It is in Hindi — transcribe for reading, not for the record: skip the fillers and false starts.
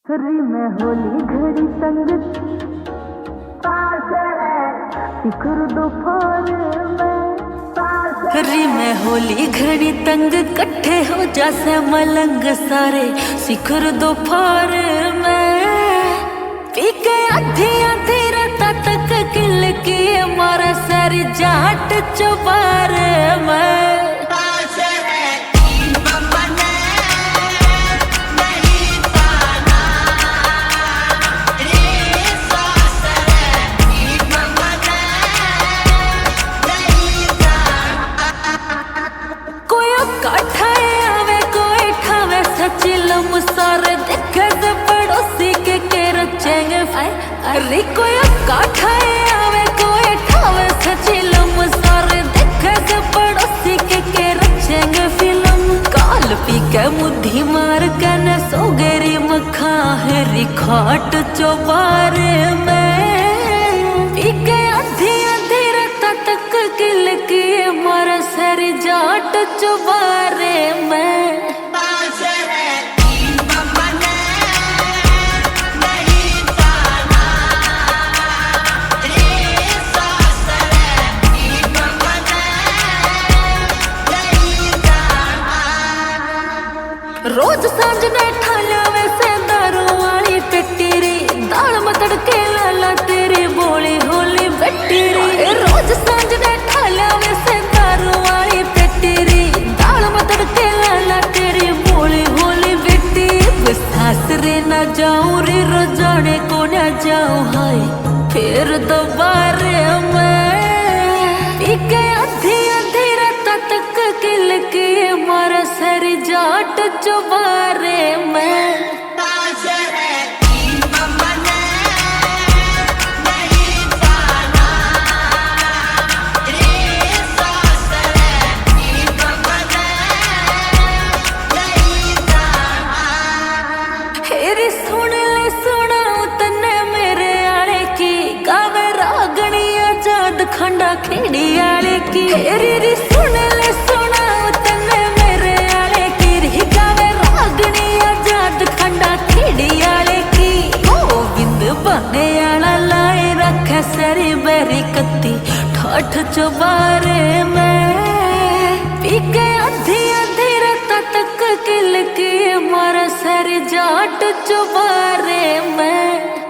फ्री में होली घड़ी तंग शिखर दोपहर में फ्री में होली घड़ी तंग कट्ठे हो जैसे मलंग सारे शिखर दोपहर में पी के आधी आधी रात तक किल किए मारा सारी जाट चौबार में सारे देखे से पड़ोसी के रचेंगे अरे कोई काठाए आवे कोई ठावे सचिलम सारे देखे से पड़ोसी के रचेंगे फिल्म काल पी के मुद्धी मार के न सोगेरी मखा हेरी खाट चौबारे में पी के आधी आधी रात तक किल किए मारा सारी जाट चौबारे में रोज सांझ ने ठाल्या वैसे दारू वाली पेटी री दाल मतड़ के लाला तेरी बोली होली बेटी री रोज सांझ ने ठाल्या वैसे दारू वाली पेटी री दाल मतड़ के लाला तेरी बोली होली बेटी सास रे ना जाऊं रे रोजाने को ना जाऊं हाय फिर दोबारे मैं इके आधी आधी रात तक किल के मारा सारी जाट चौबारे में हेरी सुन ले सुनाऊं तन्ने मेरे आले की गावे रागणी आजाद खंडा खेड़ी आले की हेरी सुन ले सुनाऊं तन्ने मेरे आले की री गावे रागणी आजाद खंडा खेड़ी आले की गोविंद बने आला लाए रखे सरी बेरी कत्ती ठाठ चौबारे में पी के आधी आधी रात तक किल के मारा सारी जाट चौबारे में।